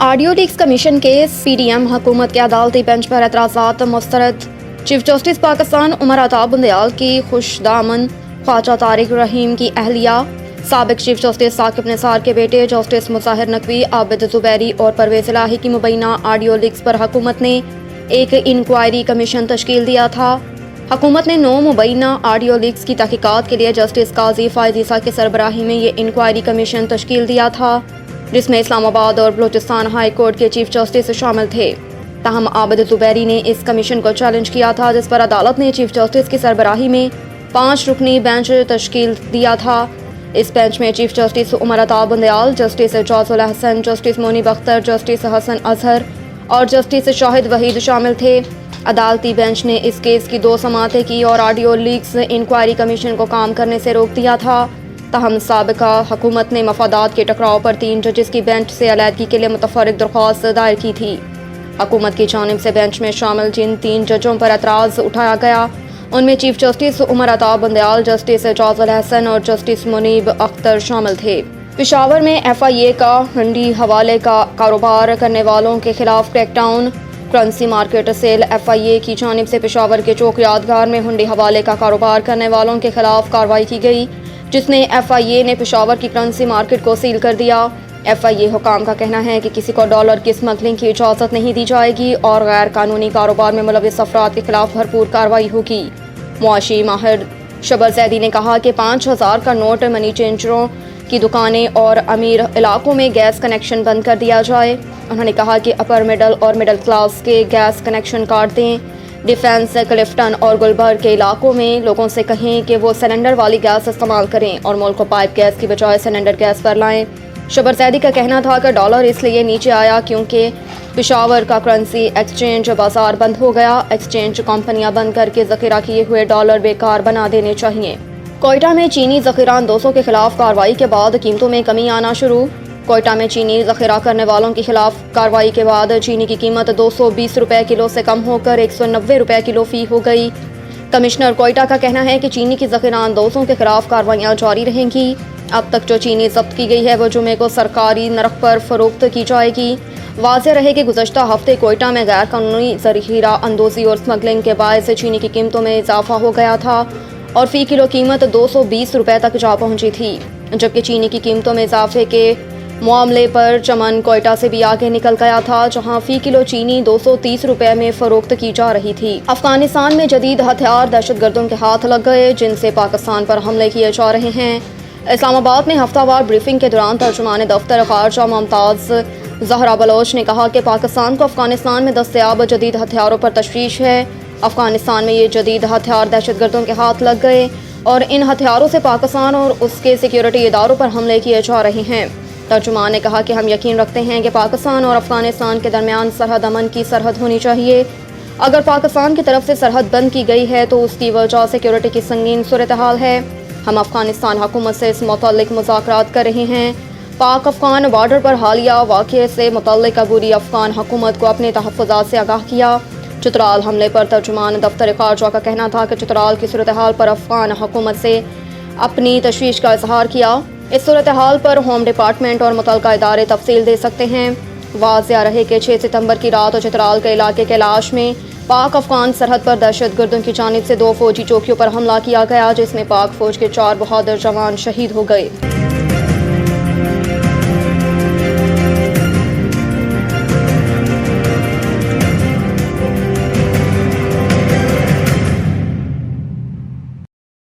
Audio leaks commission case PDM हुकूमत के अदालती बेंच पर एतराज़ात मुस्तरद। चीफ जस्टिस पाकिस्तान उमर अता बुंदयाल की खुशदामन ख्वाजा तारिक रहीम की अहलिया साबिक चीफ जस्टिस साकिब निसार के बेटे जस्टिस मुज़ाहिर नकवी, आबिद ज़ुबैरी और परवेज़ इलाही की मुबैना ऑडियो लीक्स पर हुकूमत ने एक इंक्वायरी कमीशन तश्कील दिया था। हुकूमत ने 9 मुबैना ऑडियो लीक्स की तहकीकात के लिए जस्टिस काजी फ़ाइज़ ईसा की सरबराही में ये इंक्वायरी कमीशन तश्कील दिया था, जिसमें इस्लामाबाद और बलूचिस्तान हाई कोर्ट के चीफ जस्टिस शामिल थे। ताहम आबिद ज़ुबैरी ने इस कमीशन को चैलेंज किया था, जिस पर अदालत ने चीफ जस्टिस की सरबराही में 5 रुकनी बेंच तश्कील दिया था। इस बेंच में chief Justice Umar Ata Bandial, Justice Ijazul Ahsan, Justice Munib Akhtar, Justice Hasan Azhar और जस्टिस शाहिद वहीद शामिल थे। अदालती बेंच ने इस केस की 2 समाअतें की और ऑडियो लीक्स इंक्वायरी कमीशन को काम करने से रोक दिया था। ताहम साबिका हुकूमत ने मफादात के टकराव पर 3 जजेस की बेंच से अलहदगी के लिए मुतफर्रिक दरख्वास्त दायर की थी। हुकूमत की जानिब से बेंच में शामिल जिन 3 जजों पर एतराज़ उठाया गया, उनमें chief Justice Umar Ata Bandial, Justice Ijazul Ahsan और जस्टिस मुनीब अख्तर शामिल थे। पेशावर में FIA का हुंडी हवाले का कारोबार करने वालों के खिलाफ crackdown. Currency market cell FIA की जानिब से पेशावर के चौक यादगार में हुंडी हवाले का कारोबार करने वालों के खिलाफ कार्रवाई की गई, जिसने FIA ने पेशावर की करंसी मार्केट को सील कर दिया। FIA हुकाम का कहना है कि किसी को डॉलर की स्मगलिंग की इजाज़त नहीं दी जाएगी और गैर कानूनी कारोबार में मुलविस अफराद के खिलाफ भरपूर कार्रवाई होगी। मुआशी माहिर शबर जैदी ने कहा कि 5000 का नोट, मनी चेंजरों की दुकानें और अमीर इलाकों में गैस कनेक्शन बंद कर दिया जाए। उन्होंने कहा कि अपर मिडल और मिडल क्लास के गैस कनेक्शन काट दें। डिफेंस, क्लिफ्टन और गुलबर्ग के इलाकों में लोगों से कहें कि वो सिलेंडर वाली गैस इस्तेमाल करें और मुल्क को पाइप गैस की बजाय सिलेंडर गैस पर लाएं। शबर जैदी का कहना था कि डॉलर इसलिए नीचे आया क्योंकि पेशावर का करंसी एक्सचेंज बाजार बंद हो गया। एक्सचेंज कंपनियां बंद करके ज़ख़ीरा किए हुए डॉलर बेकार बना देने चाहिए। कोयटा में चीनी ज़ख़ीरा अंदोज़ों के खिलाफ कार्रवाई के बाद कीमतों में कमी आना शुरू। कोयटा में चीनी ज़ख़ीरा करने वालों के खिलाफ कार्रवाई के बाद चीनी की कीमत 220 रुपये किलो से कम होकर 190 रुपये किलो फ़ी हो गई। कमिश्नर कोयटा का कहना है कि चीनी की ज़ख़ीरा अंदोज़ों के खिलाफ कार्रवाइयाँ जारी रहेंगी। अब तक जो चीनी जब्त की गई है वो जुमे को सरकारी नरख पर फ़रोख्त की जाएगी। वाज़ेह रहे कि गुज़श्ता हफ्ते कोयटा में गैर कानूनी ज़ख़ीरा अंदोज़ी और स्मगलिंग के बायस चीनी की कीमतों में इजाफा हो गया था और फ़ी किलो कीमत 220 रुपये तक जा पहुँची थी, जबकि चीनी की कीमतों में इजाफे के मामले पर चमन कोयटा से भी आगे निकल गया था, जहां फ़ी किलो चीनी 230 रुपये में फ़रोख्त की जा रही थी। अफगानिस्तान में जदीद हथियार दहशतगर्दों के हाथ लग गए, जिनसे पाकिस्तान पर हमले किए जा रहे हैं। इस्लामाबाद में हफ्तावार ब्रीफिंग के दौरान तर्जुमान दफ्तर ख़ारजा मुमताज़ ज़हरा बलोच ने कहा कि पाकिस्तान को अफगानिस्तान में दस्तयाब जदीद हथियारों पर तशवीश है। अफगानिस्तान में ये जदीद हथियार दहशतगर्दों के हाथ लग गए और इन हथियारों से पाकिस्तान और उसके सिक्योरिटी इदारों पर हमले किए जा रहे हैं। तर्जुमान ने कहा कि हम यकीन रखते हैं कि पाकिस्तान और अफगानिस्तान के दरमियान सरहद अमन की सरहद होनी चाहिए। अगर पाकिस्तान की तरफ से सरहद बंद की गई है तो उसकी वजह सिक्योरिटी की संगीन सूरत हाल है। हम अफगानिस्तान हुकूमत से इस मुतालिक मुज़ाकरात कर रहे हैं। पाक अफगान बॉर्डर पर हालिया वाक़े से मुतल्लिक़ अबूरी अफगान हुकूमत को अपने तहफ़्फ़ुज़ात से आगाह किया। चित्राल हमले पर तर्जुमान दफ्तर ख़ारजा का कहना था कि चित्राल की सूरत हाल पर अफगान हुकूमत से अपनी तशवीश का इजहार किया। इस सूरत हाल पर होम डिपार्टमेंट और मुतल्लिक़ा इदारे तफसील दे सकते हैं। वाज़ेह रहे कि 6 सितंबर की रात चित्राल के इलाके कैलाश में पाक अफगान सरहद पर दहशतगर्दों की जानिब से 2 फ़ौजी चौकियों पर हमला किया गया, जिसमें पाक फ़ौज के 4 बहादुर जवान शहीद हो गए।